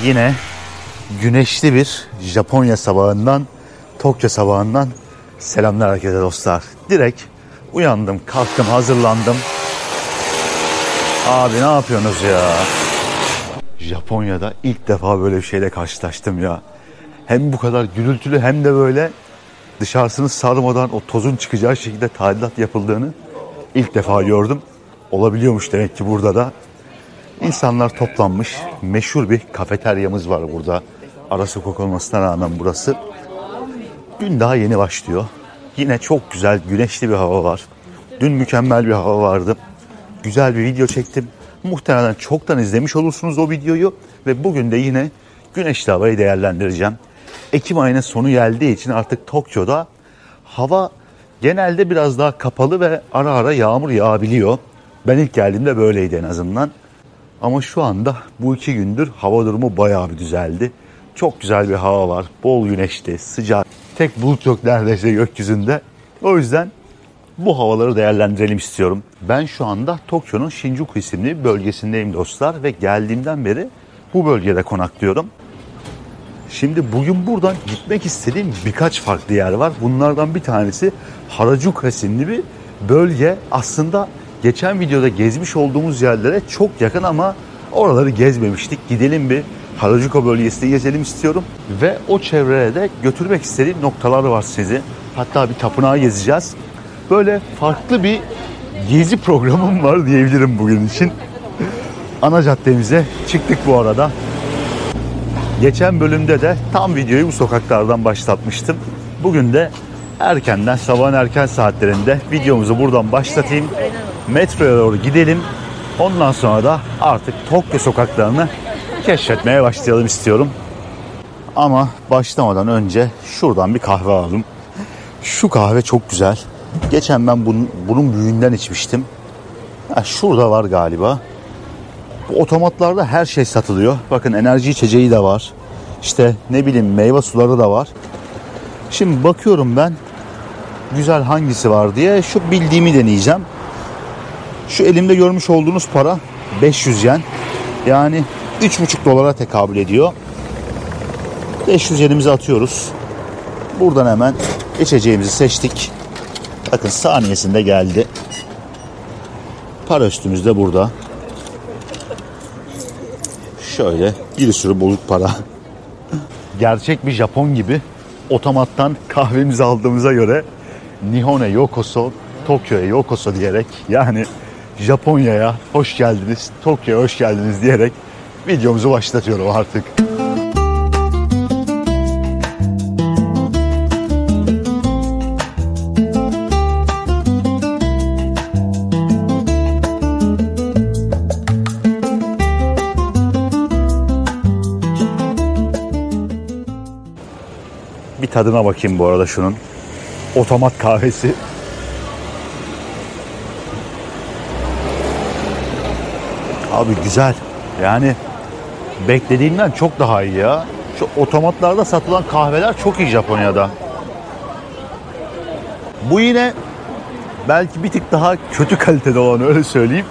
Yine güneşli bir Japonya sabahından, Tokyo sabahından selamlar herkese dostlar. Direkt uyandım, kalktım, hazırlandım. Abi ne yapıyorsunuz ya? Japonya'da ilk defa böyle bir şeyle karşılaştım ya. Hem bu kadar gürültülü hem de böyle dışarısını sarmadan o tozun çıkacağı şekilde tadilat yapıldığını ilk defa gördüm. Olabiliyormuş demek ki burada da. İnsanlar toplanmış. Meşhur bir kafeteryamız var burada. Ara sokak olmasına rağmen burası. Gün daha yeni başlıyor. Yine çok güzel güneşli bir hava var. Dün mükemmel bir hava vardı. Güzel bir video çektim. Muhtemelen çoktan izlemiş olursunuz o videoyu. Ve bugün de yine güneşli havayı değerlendireceğim. Ekim ayının sonu geldiği için artık Tokyo'da hava genelde biraz daha kapalı ve ara ara yağmur yağabiliyor. Ben ilk geldiğimde böyleydi en azından. Ama şu anda bu 2 gündür hava durumu bayağı bir düzeldi. Çok güzel bir hava var. Bol güneşli, sıcak. Tek bulut yok neredeyse gökyüzünde. O yüzden bu havaları değerlendirelim istiyorum. Ben şu anda Tokyo'nun Shinjuku isimli bölgesindeyim dostlar. Ve geldiğimden beri bu bölgede konaklıyorum. Şimdi bugün buradan gitmek istediğim birkaç farklı yer var. Bunlardan bir tanesi Harajuku isimli bir bölge. Aslında geçen videoda gezmiş olduğumuz yerlere çok yakın ama oraları gezmemiştik. Gidelim bir Harajuku bölgesinde gezelim istiyorum. Ve o çevreye de götürmek istediğim noktalar var sizi. Hatta bir tapınağı gezeceğiz. Böyle farklı bir gezi programım var diyebilirim bugün için. Ana caddemize çıktık bu arada. Geçen bölümde de tam videoyu bu sokaklardan başlatmıştım. Bugün de erkenden, sabahın erken saatlerinde videomuzu buradan başlatayım. Metroya doğru gidelim. Ondan sonra da artık Tokyo sokaklarını keşfetmeye başlayalım istiyorum. Ama başlamadan önce şuradan bir kahve alalım. Şu kahve çok güzel. Geçen ben bunun büyüğünden içmiştim. Şurada var galiba. Bu otomatlarda her şey satılıyor. Bakın enerji içeceği de var. İşte ne bileyim meyve suları da var. Şimdi bakıyorum ben güzel hangisi var diye şu bildiğimi deneyeceğim. Şu elimde görmüş olduğunuz para 500 yen. Yani 3,5 dolara tekabül ediyor. 500 yenimizi atıyoruz. Buradan hemen içeceğimizi seçtik. Bakın saniyesinde geldi. Para üstümüz de burada. Şöyle bir sürü bozuk para. Gerçek bir Japon gibi otomattan kahvemizi aldığımıza göre Nihone Yokoso, Tokyo'ya Yokoso diyerek, yani Japonya'ya hoş geldiniz, Tokyo'ya hoş geldiniz diyerek videomuzu başlatıyorum artık. Bir tadına bakayım bu arada şunun. Otomat kahvesi. Abi güzel. Yani beklediğimden çok daha iyi ya. Şu otomatlarda satılan kahveler çok iyi Japonya'da. Bu yine belki bir tık daha kötü kalitede olan, öyle söyleyeyim.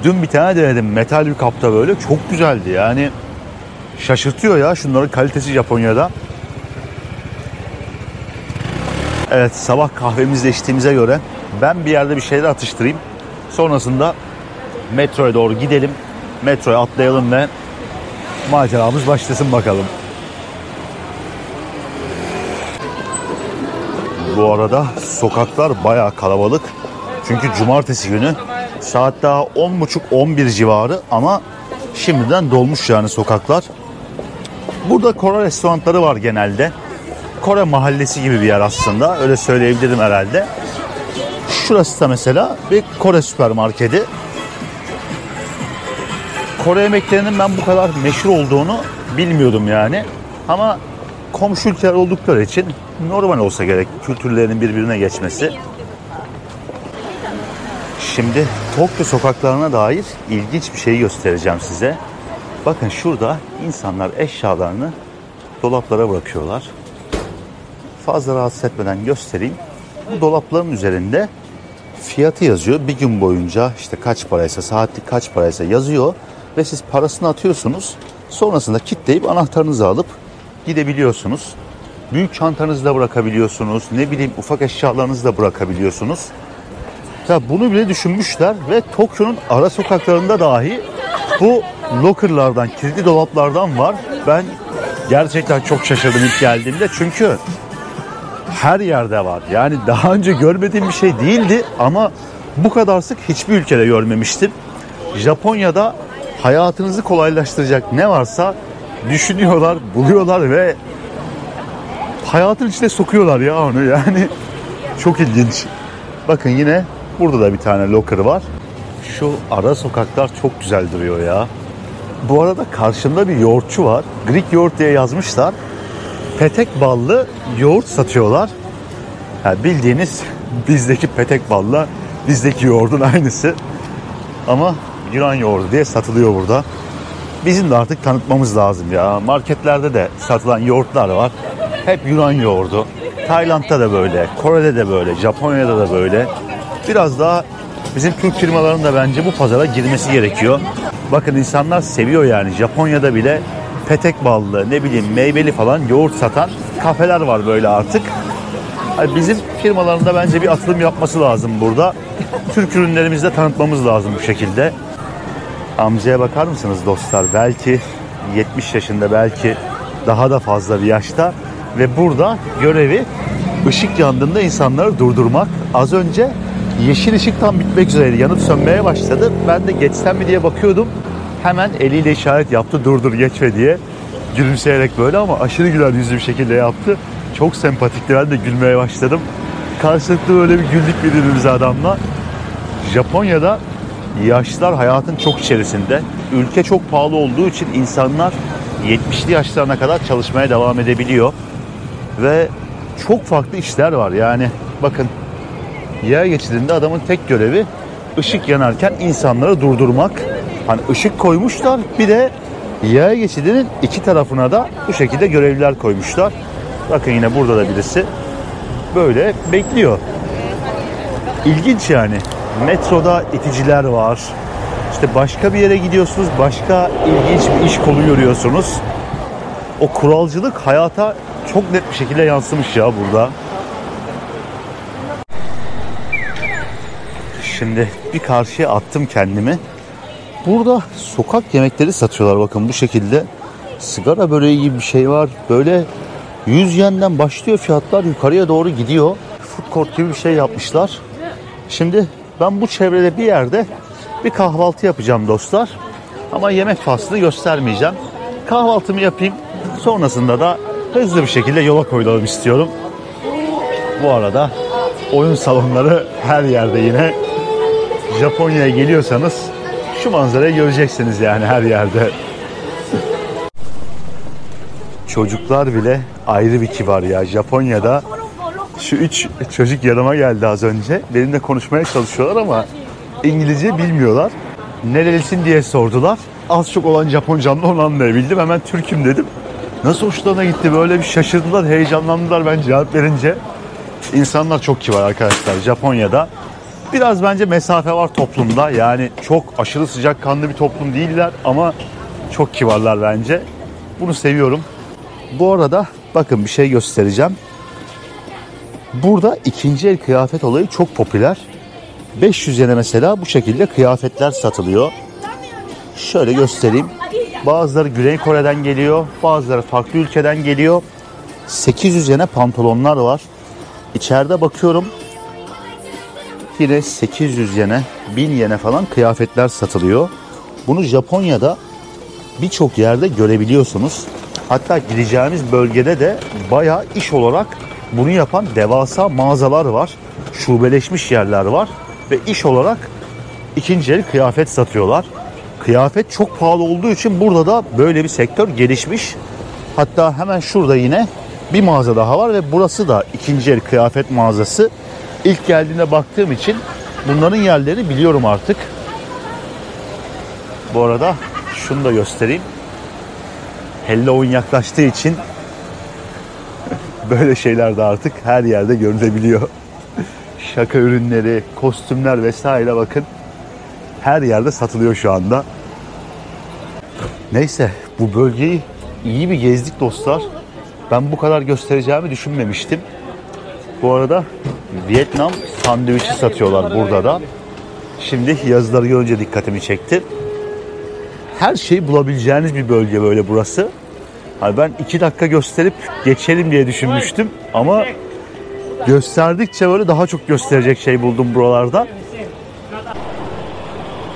Dün bir tane denedim. Metal bir kapta böyle. Çok güzeldi yani. Şaşırtıyor ya şunların kalitesi Japonya'da. Evet, sabah kahvemizi içtiğimize göre ben bir yerde bir şeyler atıştırayım. Sonrasında metroya doğru gidelim. Metroya atlayalım ve maceramız başlasın bakalım. Bu arada sokaklar bayağı kalabalık. Çünkü cumartesi günü saat daha 10.30-11 civarı ama şimdiden dolmuş yani sokaklar. Burada Kore restoranları var genelde. Kore mahallesi gibi bir yer aslında. Öyle söyleyebilirim herhalde. Şurası da mesela bir Kore süpermarketi. Kore yemeklerinin ben bu kadar meşhur olduğunu bilmiyordum yani. Ama komşu ülkeler oldukları için normal olsa gerek kültürlerinin birbirine geçmesi. Şimdi Tokyo sokaklarına dair ilginç bir şey göstereceğim size. Bakın şurada insanlar eşyalarını dolaplara bırakıyorlar. Fazla rahatsız etmeden göstereyim. Bu dolapların üzerinde fiyatı yazıyor. Bir gün boyunca işte kaç paraysa, saatlik kaç paraysa yazıyor. Ve siz parasını atıyorsunuz. Sonrasında kilitleyip anahtarınızı alıp gidebiliyorsunuz. Büyük çantanızı da bırakabiliyorsunuz. Ne bileyim ufak eşyalarınızı da bırakabiliyorsunuz. Ya bunu bile düşünmüşler ve Tokyo'nun ara sokaklarında dahi bu lockerlardan, kilitli dolaplardan var. Ben gerçekten çok şaşırdım ilk geldiğimde çünkü her yerde var. Yani daha önce görmediğim bir şey değildi ama bu kadar sık hiçbir ülkede görmemiştim. Japonya'da hayatınızı kolaylaştıracak ne varsa düşünüyorlar, buluyorlar ve hayatın içine sokuyorlar ya onu. Yani çok ilginç. Bakın yine burada da bir tane locker var. Şu ara sokaklar çok güzel duruyor ya. Bu arada karşımda bir yoğurtçu var. Greek yoğurt diye yazmışlar. Petek ballı yoğurt satıyorlar. Yani bildiğiniz bizdeki petek balla bizdeki yoğurdun aynısı. Ama Yunan yoğurdu diye satılıyor burada. Bizim de artık tanıtmamız lazım ya. Marketlerde de satılan yoğurtlar var. Hep Yunan yoğurdu. Tayland'da da böyle, Kore'de de böyle, Japonya'da da böyle. Biraz daha bizim Türk firmalarının da bence bu pazara girmesi gerekiyor. Bakın insanlar seviyor yani. Japonya'da bile petek ballı, ne bileyim meyveli falan yoğurt satan kafeler var böyle artık. Yani bizim firmaların da bence bir atılım yapması lazım burada. Türk ürünlerimizi de tanıtmamız lazım bu şekilde. Amcaya bakar mısınız dostlar? Belki 70 yaşında, belki daha da fazla bir yaşta. Ve burada görevi ışık yandığında insanları durdurmak. Az önce yeşil ışık tam bitmek üzereydi. Yanıp sönmeye başladı. Ben de geçsem mi diye bakıyordum. Hemen eliyle işaret yaptı. Dur geçme diye. Gülümseyerek böyle ama aşırı güler yüzlü bir şekilde yaptı. Çok sempatikti. Ben de gülmeye başladım. Karşılıklı böyle bir güldük birbirimize adamla. Japonya'da yaşlılar hayatın çok içerisinde. Ülke çok pahalı olduğu için insanlar 70'li yaşlarına kadar çalışmaya devam edebiliyor. Ve çok farklı işler var. Yani bakın yaya geçidinde adamın tek görevi ışık yanarken insanları durdurmak. Hani ışık koymuşlar, bir de yaya geçidinin iki tarafına da bu şekilde görevliler koymuşlar. Bakın yine burada da birisi böyle bekliyor. İlginç yani. Metroda iticiler var. İşte başka bir yere gidiyorsunuz, başka ilginç bir iş kolu görüyorsunuz. O kuralcılık hayata çok net bir şekilde yansımış ya burada. Şimdi bir karşıya attım kendimi. Burada sokak yemekleri satıyorlar bakın bu şekilde. Sigara böreği gibi bir şey var. Böyle 100 yenden başlıyor fiyatlar, yukarıya doğru gidiyor. Food court gibi bir şey yapmışlar. Şimdi ben bu çevrede bir yerde bir kahvaltı yapacağım dostlar. Ama yemek faslını göstermeyeceğim. Kahvaltımı yapayım. Sonrasında da hızlı bir şekilde yola koyulalım istiyorum. Bu arada oyun salonları her yerde yine. Japonya'ya geliyorsanız şu manzarayı göreceksiniz yani her yerde. Çocuklar bile ayrı bir kibar ya. Japonya'da şu 3 çocuk yanıma geldi az önce. Benimle konuşmaya çalışıyorlar ama İngilizce bilmiyorlar. Nerelisin diye sordular. Az çok olan Japoncamla onu anlayabildim. Hemen Türk'üm dedim. Nasıl hoşlarına gitti, böyle bir şaşırdılar, heyecanlandılar ben cevap verince. İnsanlar çok kibar arkadaşlar Japonya'da. Biraz bence mesafe var toplumda. Yani çok aşırı sıcakkanlı bir toplum değiller ama çok kibarlar bence. Bunu seviyorum. Bu arada bakın bir şey göstereceğim. Burada ikinci el kıyafet olayı çok popüler. 500 yene mesela bu şekilde kıyafetler satılıyor. Şöyle göstereyim. Bazıları Güney Kore'den geliyor, bazıları farklı ülkeden geliyor. 800 yene pantolonlar var. İçeride bakıyorum. Yine 800 yene, 1000 yene falan kıyafetler satılıyor. Bunu Japonya'da birçok yerde görebiliyorsunuz. Hatta gideceğimiz bölgede de bayağı iş olarak bunu yapan devasa mağazalar var. Şubeleşmiş yerler var. Ve iş olarak ikinci el kıyafet satıyorlar. Kıyafet çok pahalı olduğu için burada da böyle bir sektör gelişmiş. Hatta hemen şurada yine bir mağaza daha var ve burası da ikinci el kıyafet mağazası. İlk geldiğinde baktığım için bunların yerlerini biliyorum artık. Bu arada şunu da göstereyim. Halloween yaklaştığı için böyle şeyler de artık her yerde görülebiliyor. Şaka ürünleri, kostümler vesaire bakın her yerde satılıyor şu anda. Neyse Bu bölgeyi iyi bir gezdik dostlar. Ben bu kadar göstereceğimi düşünmemiştim. Bu arada Vietnam sandviçi satıyorlar burada da. Şimdi yazıları görünce dikkatimi çekti. Her şeyi bulabileceğiniz bir bölge böyle burası. Hani ben 2 dakika gösterip geçelim diye düşünmüştüm. Ama gösterdikçe böyle daha çok gösterecek şey buldum buralarda.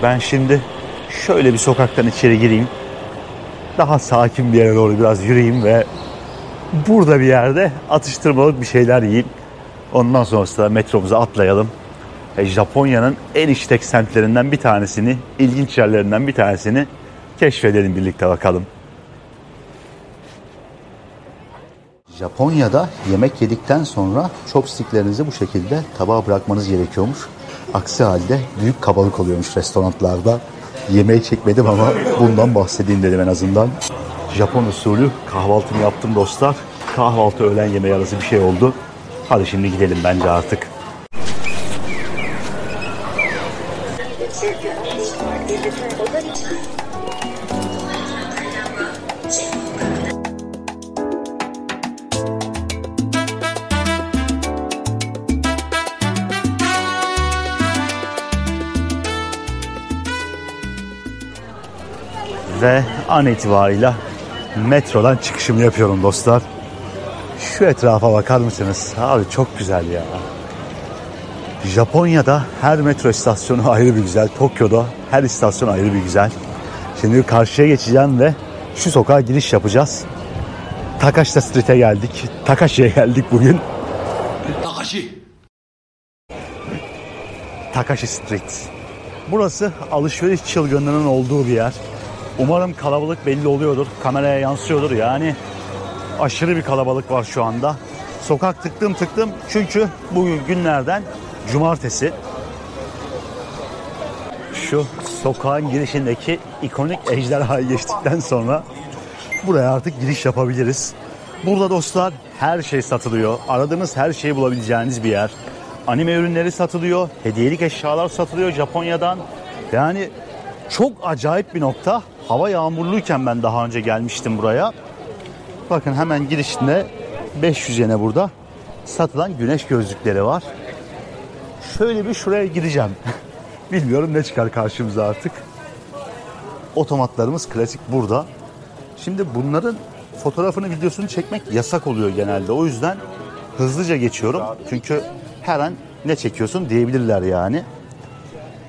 Ben şimdi şöyle bir sokaktan içeri gireyim. Daha sakin bir yere doğru biraz yürüyeyim ve burada bir yerde atıştırmalık bir şeyler yiyeyim. Ondan sonrasında metromuza atlayalım. Japonya'nın en işlek semtlerinden bir tanesini, ilginç yerlerinden bir tanesini keşfedelim birlikte bakalım. Japonya'da yemek yedikten sonra chopsticklerinizi bu şekilde tabağa bırakmanız gerekiyormuş. Aksi halde büyük kabalık oluyormuş restoranlarda. Yemeği çekmedim ama bundan bahsedeyim dedim en azından. Japon usulü kahvaltımı yaptım dostlar. Kahvaltı öğlen yemeği arası bir şey oldu. Hadi şimdi gidelim bence artık. Ve an itibariyle metrodan çıkışımı yapıyorum dostlar. Şu etrafa bakar mısınız? Abi çok güzel ya. Japonya'da her metro istasyonu ayrı bir güzel. Tokyo'da her istasyon ayrı bir güzel. Şimdi karşıya geçeceğim ve şu sokağa giriş yapacağız. Takashita Street'e geldik. Takashi'ye geldik bugün. Takashi Street. Burası alışveriş çılgınlığının olduğu bir yer. Umarım kalabalık belli oluyordur. Kameraya yansıyordur. Yani aşırı bir kalabalık var şu anda. Sokak tıktım çünkü bugün günlerden cumartesi. Şu sokağın girişindeki ikonik ejderhayı geçtikten sonra buraya artık giriş yapabiliriz. Burada dostlar her şey satılıyor. Aradığınız her şeyi bulabileceğiniz bir yer. Anime ürünleri satılıyor. Hediyelik eşyalar satılıyor Japonya'dan. Yani çok acayip bir nokta. Hava yağmurluyken ben daha önce gelmiştim buraya. Bakın hemen girişinde 500 yene burada satılan güneş gözlükleri var. Şöyle bir şuraya gireceğim. Bilmiyorum ne çıkar karşımıza artık. Otomatlarımız klasik burada. Şimdi bunların fotoğrafını, videosunu çekmek yasak oluyor genelde. O yüzden hızlıca geçiyorum. Çünkü her an ne çekiyorsun diyebilirler yani.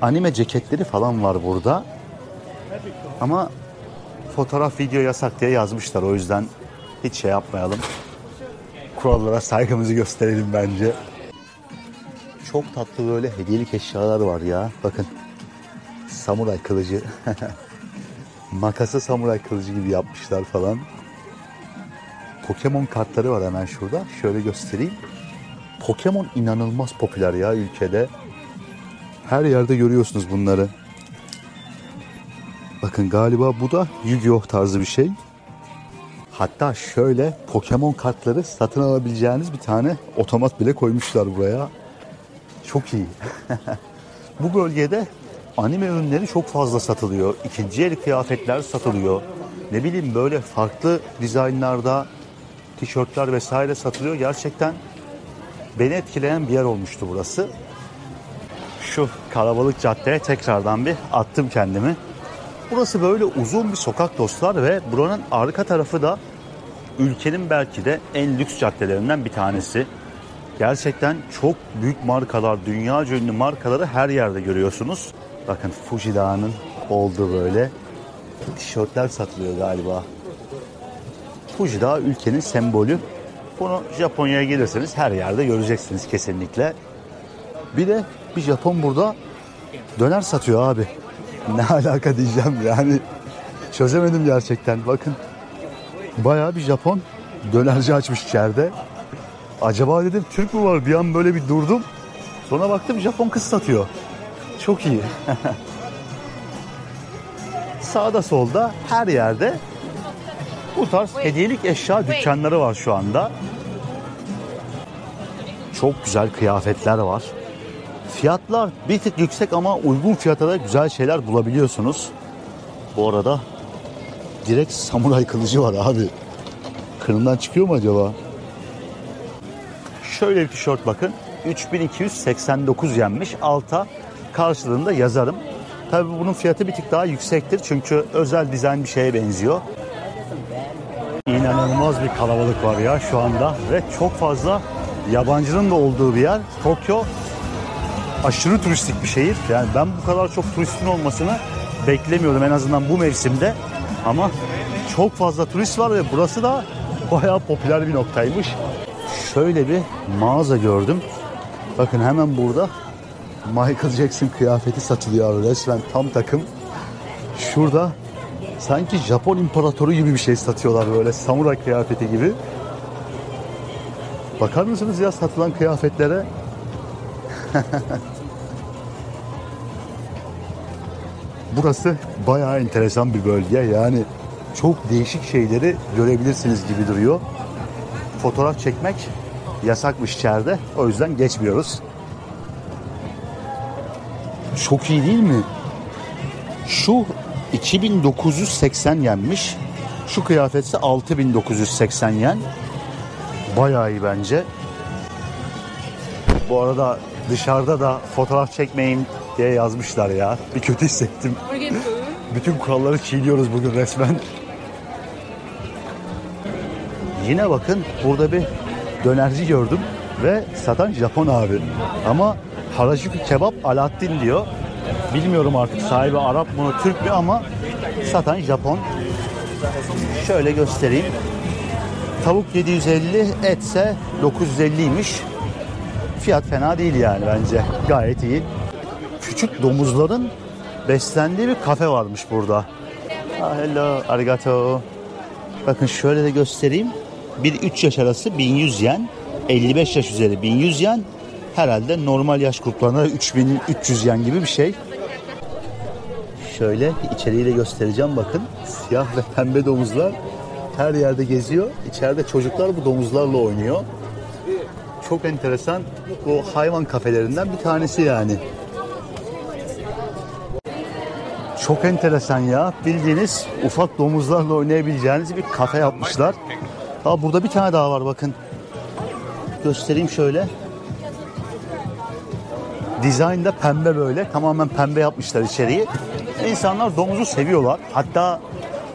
Anime ceketleri falan var burada. Ama fotoğraf, video yasak diye yazmışlar. O yüzden hiç şey yapmayalım. Kurallara saygımızı gösterelim bence. Çok tatlı böyle hediyelik eşyalar var ya. Bakın. Samuray kılıcı. Makası samuray kılıcı gibi yapmışlar falan. Pokemon kartları var hemen şurada. Şöyle göstereyim. Pokemon inanılmaz popüler ya ülkede. Her yerde görüyorsunuz bunları. Bakın galiba bu da Yu-Gi-Oh tarzı bir şey. Hatta şöyle Pokemon kartları satın alabileceğiniz bir tane otomat bile koymuşlar buraya. Çok iyi. Bu bölgede anime ürünleri çok fazla satılıyor. İkinci el kıyafetler satılıyor. Ne bileyim böyle farklı dizaynlarda tişörtler vesaire satılıyor. Gerçekten beni etkileyen bir yer olmuştu burası. Şu kalabalık caddeye tekrardan bir attım kendimi. Burası böyle uzun bir sokak dostlar ve buranın arka tarafı da ülkenin belki de en lüks caddelerinden bir tanesi. Gerçekten çok büyük markalar, dünyaca ünlü markaları her yerde görüyorsunuz. Bakın Fuji Dağı'nın olduğu böyle tişörtler satılıyor galiba. Fuji Dağı ülkenin sembolü. Bunu Japonya'ya gelirseniz her yerde göreceksiniz kesinlikle. Bir de bir Japon burada döner satıyor abi. Ne alaka diyeceğim yani. Çözemedim gerçekten. Bakın bayağı bir Japon dönerci açmış içeride. Acaba dedim Türk mü var? Bir an böyle bir durdum. Sonra baktım Japon kız satıyor. Çok iyi. Sağda solda her yerde bu tarz hediyelik eşya dükkanları var şu anda. Çok güzel kıyafetler var. Fiyatlar bir tık yüksek ama uygun fiyata da güzel şeyler bulabiliyorsunuz. Bu arada direkt samuray kılıcı var abi. Kınından çıkıyor mu acaba? Şöyle bir tişört bakın. 3289 yenmiş. Alta karşılığında yazarım. Tabii bunun fiyatı bir tık daha yüksektir. Çünkü özel dizayn bir şeye benziyor. İnanılmaz bir kalabalık var ya şu anda. Ve çok fazla yabancının da olduğu bir yer. Tokyo aşırı turistik bir şehir. Yani ben bu kadar çok turistin olmasını beklemiyordum en azından bu mevsimde. Ama çok fazla turist var ve burası da bayağı popüler bir noktaymış. Şöyle bir mağaza gördüm. Bakın hemen burada Michael Jackson kıyafeti satılıyor abi. Resmen tam takım. Şurada sanki Japon imparatoru gibi bir şey satıyorlar, böyle samuray kıyafeti gibi. Bakar mısınız ya satılan kıyafetlere? Burası bayağı enteresan bir bölge. Yani çok değişik şeyleri görebilirsiniz gibi duruyor. Fotoğraf çekmek yasakmış içeride. O yüzden geçmiyoruz. Çok iyi değil mi? Şu 2980 yenmiş. Şu kıyafetse 6980 yen. Bayağı iyi bence. Bu arada dışarıda da fotoğraf çekmeyin diye yazmışlar ya. Bir kötü hissettim. Bütün kuralları çiğniyoruz bugün resmen. Yine bakın burada bir dönerci gördüm ve satan Japon abi. Ama Harajuku kebap Alaaddin diyor. Bilmiyorum artık sahibi Arap mı Türk mü ama satan Japon. Şöyle göstereyim. Tavuk 750, etse 950'ymiş. Fiyat fena değil yani bence. Gayet iyi. Küçük domuzların beslendiği bir kafe varmış burada. Hello, arigato. Bakın şöyle de göstereyim. Bir 3 yaş arası 1100 yen, 55 yaş üzeri 1100 yen. Herhalde normal yaş gruplarına 3300 yen gibi bir şey. Şöyle içeriği de göstereceğim bakın. Siyah ve pembe domuzlar her yerde geziyor. İçeride çocuklar bu domuzlarla oynuyor. Çok enteresan. Bu hayvan kafelerinden bir tanesi yani. Çok enteresan ya. Bildiğiniz ufak domuzlarla oynayabileceğiniz bir kafe yapmışlar. Burada bir tane daha var bakın. Göstereyim şöyle. Dizayn da pembe böyle. Tamamen pembe yapmışlar içeriği. İnsanlar domuzu seviyorlar. Hatta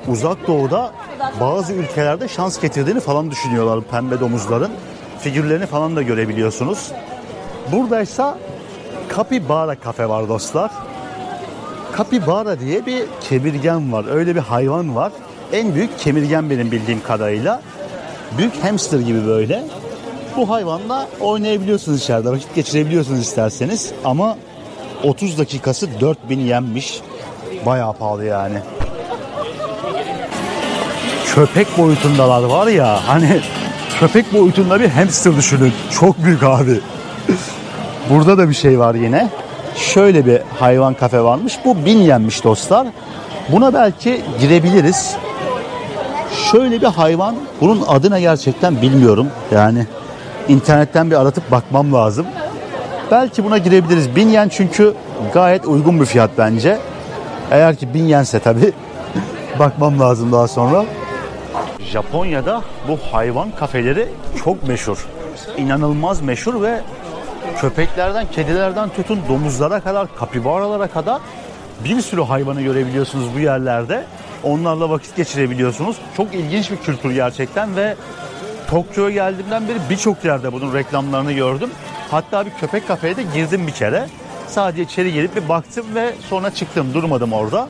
Uzak Doğu'da bazı ülkelerde şans getirdiğini falan düşünüyorlar pembe domuzların. Figürlerini falan da görebiliyorsunuz. Buradaysa Capybara kafe var dostlar. Capybara diye bir kemirgen var. Öyle bir hayvan var. En büyük kemirgen benim bildiğim kadarıyla. Büyük hamster gibi böyle. Bu hayvanla oynayabiliyorsunuz içeride. Vakit geçirebiliyorsunuz isterseniz. Ama 30 dakikası 4000 yenmiş. Bayağı pahalı yani. Köpek boyutundalar var ya. Hani köpek boyutunda bir hamster düşünün. Çok büyük abi. Burada da bir şey var yine. Şöyle bir hayvan kafe varmış. Bu 1000 yenmiş dostlar. Buna belki girebiliriz. Şöyle bir hayvan. Bunun adına gerçekten bilmiyorum. Yani internetten bir aratıp bakmam lazım. Belki buna girebiliriz. 1000 yen çünkü gayet uygun bir fiyat bence. Eğer ki 1000 yense tabii bakmam lazım daha sonra. Japonya'da bu hayvan kafeleri çok meşhur. İnanılmaz meşhur ve köpeklerden, kedilerden tutun domuzlara kadar, kapibaralara kadar bir sürü hayvanı görebiliyorsunuz bu yerlerde. Onlarla vakit geçirebiliyorsunuz. Çok ilginç bir kültür gerçekten ve Tokyo'ya geldiğimden beri birçok yerde bunun reklamlarını gördüm. Hatta bir köpek kafeye de girdim bir kere. Sadece içeri gelip bir baktım ve sonra çıktım, durmadım orada.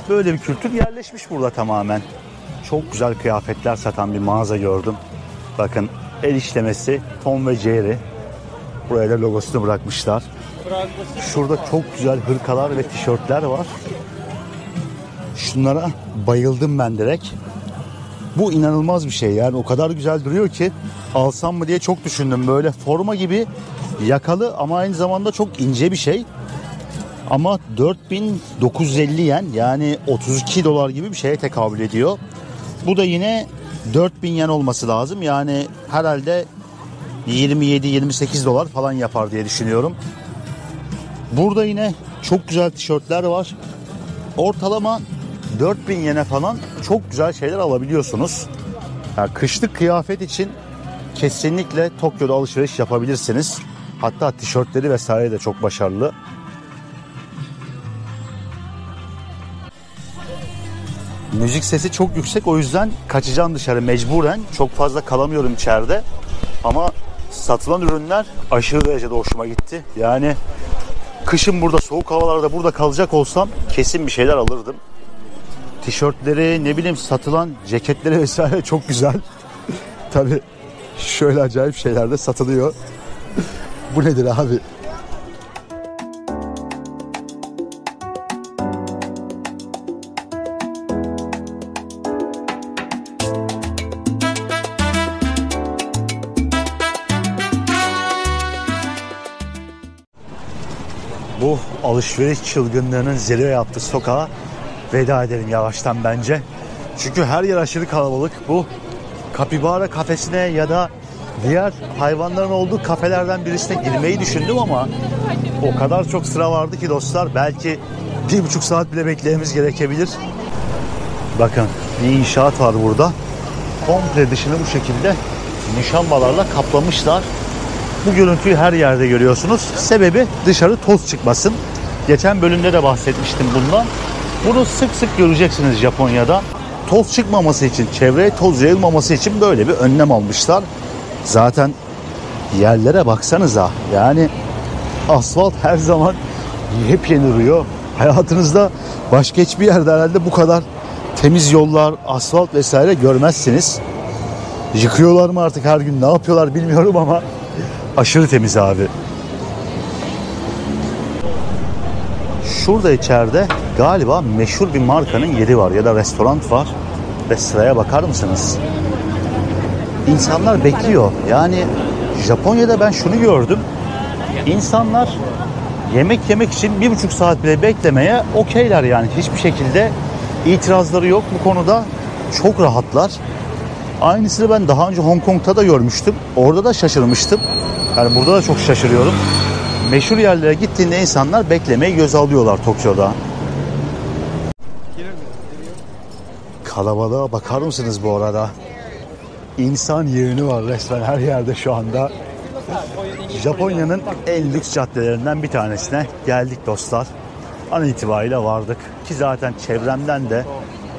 Böyle bir kültür yerleşmiş burada tamamen. Çok güzel kıyafetler satan bir mağaza gördüm. Bakın el işlemesi Tom ve Jerry. Buraya da logosunu bırakmışlar. Şurada çok güzel hırkalar ve tişörtler var. Şunlara bayıldım ben direkt. Bu inanılmaz bir şey yani, o kadar güzel duruyor ki alsam mı diye çok düşündüm. Böyle forma gibi yakalı ama aynı zamanda çok ince bir şey. Ama 4950 yen yani 32 dolar gibi bir şeye tekabül ediyor. Bu da yine 4000 yen olması lazım. Yani herhalde 27-28 dolar falan yapar diye düşünüyorum. Burada yine çok güzel tişörtler var. Ortalama 4000 yene falan çok güzel şeyler alabiliyorsunuz. Yani kışlık kıyafet için kesinlikle Tokyo'da alışveriş yapabilirsiniz. Hatta tişörtleri vesaire de çok başarılı. Müzik sesi çok yüksek, o yüzden kaçacağım dışarı mecburen. Çok fazla kalamıyorum içeride. Ama satılan ürünler aşırı derecede hoşuma gitti. Yani kışın burada, soğuk havalarda burada kalacak olsam kesin bir şeyler alırdım. Tişörtleri, ne bileyim, satılan ceketleri vesaire çok güzel. Tabii şöyle acayip şeyler de satılıyor. Bu nedir abi? Bu alışveriş çılgınlığının zirve yaptığı sokağa veda edelim yavaştan bence. Çünkü her yer aşırı kalabalık. Bu kapibara kafesine ya da diğer hayvanların olduğu kafelerden birisine girmeyi düşündüm ama o kadar çok sıra vardı ki dostlar, belki 1,5 saat bile beklememiz gerekebilir. Bakın, bir inşaat var burada. Komple dışını bu şekilde muşambalarla kaplamışlar. Bu görüntüyü her yerde görüyorsunuz. Sebebi dışarı toz çıkmasın. Geçen bölümde de bahsetmiştim bundan. Bunu sık sık göreceksiniz Japonya'da. Toz çıkmaması için, çevreye toz yayılmaması için böyle bir önlem almışlar. Zaten yerlere baksanıza. Yani asfalt her zaman yepyeni duruyor. Hayatınızda başka hiçbir yerde herhalde bu kadar temiz yollar, asfalt vesaire görmezsiniz. Yıkıyorlar mı artık her gün, ne yapıyorlar bilmiyorum ama aşırı temiz abi. Şurada içeride galiba meşhur bir markanın yeri var ya da restoran var. Ve sıraya bakar mısınız? İnsanlar bekliyor. Yani Japonya'da ben şunu gördüm. İnsanlar yemek yemek için 1,5 saat bile beklemeye okeyler yani. Hiçbir şekilde itirazları yok bu konuda. Çok rahatlar. Aynısını ben daha önce Hong Kong'ta da görmüştüm. Orada da şaşırmıştım. Yani burada da çok şaşırıyorum. Meşhur yerlere gittiğinde insanlar beklemeyi göze alıyorlar Tokyo'da. Kalabalığa bakar mısınız bu arada? İnsan yığını var resmen her yerde şu anda. Japonya'nın en lüks caddelerinden bir tanesine geldik dostlar. An itibariyle vardık. Ki zaten çevremden de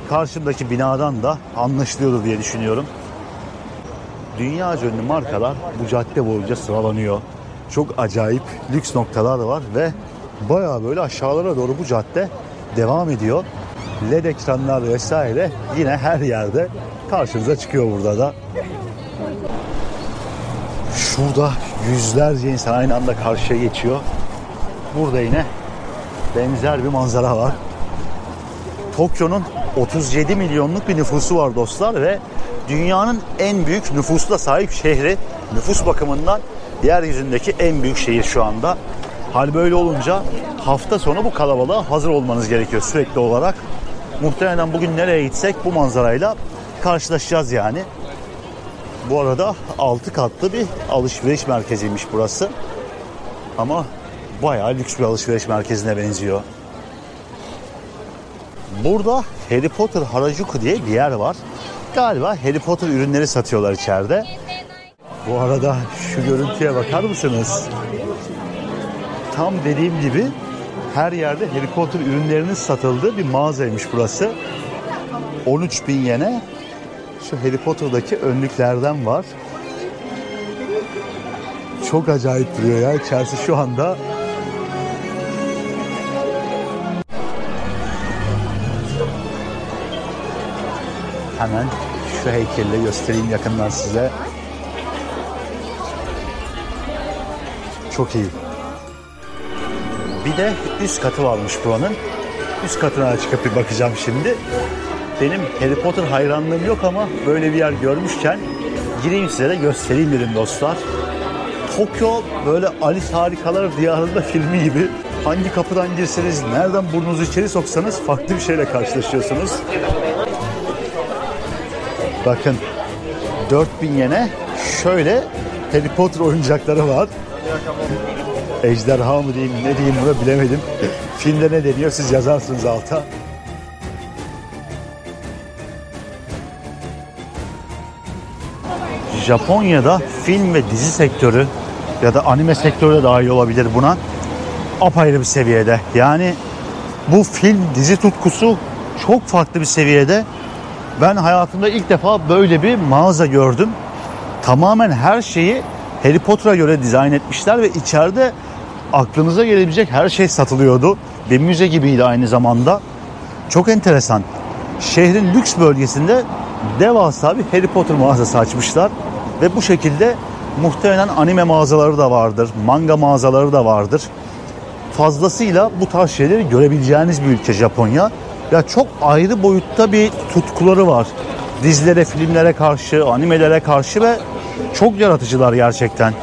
karşımdaki binadan da anlaşılıyordur diye düşünüyorum. Dünyaca ünlü markalar bu cadde boyunca sıralanıyor. Çok acayip lüks noktalar var ve bayağı böyle aşağılara doğru bu cadde devam ediyor. LED ekranlar vesaire yine her yerde karşınıza çıkıyor burada da. Şurada yüzlerce insan aynı anda karşıya geçiyor. Burada yine benzer bir manzara var. Tokyo'nun 37 milyonluk bir nüfusu var dostlar ve dünyanın en büyük nüfusla sahip şehri. Nüfus bakımından yeryüzündeki en büyük şehir şu anda. Hal böyle olunca hafta sonu bu kalabalığa hazır olmanız gerekiyor sürekli olarak. Muhtemelen bugün nereye gitsek bu manzarayla karşılaşacağız yani. Bu arada 6 katlı bir alışveriş merkeziymiş burası. Ama bayağı lüks bir alışveriş merkezine benziyor. Burada Harry Potter Harajuku diye bir yer var. Galiba Harry Potter ürünleri satıyorlar içeride. Bu arada şu görüntüye bakar mısınız? Tam dediğim gibi her yerde Harry Potter ürünlerinin satıldığı bir mağazaymış burası. 13.000 yene şu Harry Potter'daki önlüklerden var. Çok acayip duruyor ya içerisi şu anda. Hemen şu heykelle göstereyim yakından size. Çok iyi. Bir de üst katı varmış buranın. Üst katına çıkıp bir bakacağım şimdi. Benim Harry Potter hayranlığım yok ama böyle bir yer görmüşken gireyim size de göstereyim dedim dostlar. Tokyo böyle Alice Harikalar Diyarı'nda filmi gibi. Hangi kapıdan girseniz, nereden burnunuzu içeri soksanız farklı bir şeyle karşılaşıyorsunuz. Bakın 4000 yene şöyle Harry Potter oyuncakları var. Ejderha mı diyeyim, ne diyeyim buna bilemedim. Filmde ne deniyor siz yazarsınız alta. Japonya'da film ve dizi sektörü ya da anime sektörü de dahil olabilir buna, apayrı bir seviyede. Yani bu film dizi tutkusu çok farklı bir seviyede. Ben hayatımda ilk defa böyle bir mağaza gördüm. Tamamen her şeyi Harry Potter'a göre dizayn etmişler ve içeride aklınıza gelebilecek her şey satılıyordu. Bir müze gibiydi aynı zamanda. Çok enteresan. Şehrin lüks bölgesinde devasa bir Harry Potter mağazası açmışlar. Ve bu şekilde muhtemelen anime mağazaları da vardır, manga mağazaları da vardır. Fazlasıyla bu tarz şeyleri görebileceğiniz bir ülke Japonya. Ya çok ayrı boyutta bir tutkuları var. Dizilere, filmlere karşı, animelere karşı ve çok yaratıcılar gerçekten.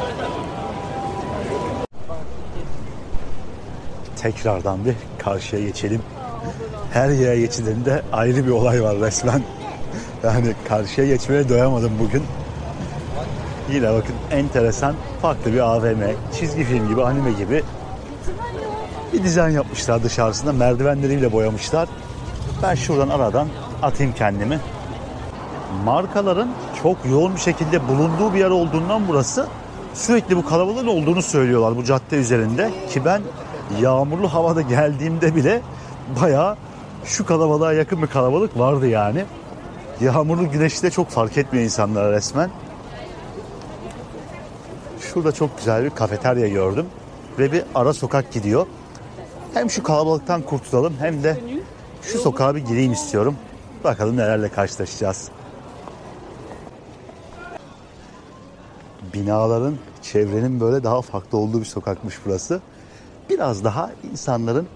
Tekrardan bir karşıya geçelim. Her yere geçidinde ayrı bir olay var resmen. Yani karşıya geçmeye doyamadım bugün. Yine bakın enteresan, farklı bir AVM, çizgi film gibi, anime gibi bir dizayn yapmışlar dışarısında. Merdivenleriyle boyamışlar. Ben şuradan aradan atayım kendimi. Markaların çok yoğun bir şekilde bulunduğu bir yer olduğundan burası sürekli bu kalabalığın olduğunu söylüyorlar bu cadde üzerinde. Ki ben yağmurlu havada geldiğimde bile bayağı şu kalabalığa yakın bir kalabalık vardı yani. Yağmurlu güneşte çok fark etmiyor insanlara resmen. Şurada çok güzel bir kafeterya gördüm ve bir ara sokak gidiyor. Hem şu kalabalıktan kurtulalım hem de şu sokağa bir gireyim istiyorum. Bakalım nelerle karşılaşacağız. Binaların, çevrenin böyle daha farklı olduğu bir sokakmış burası. Biraz daha insanların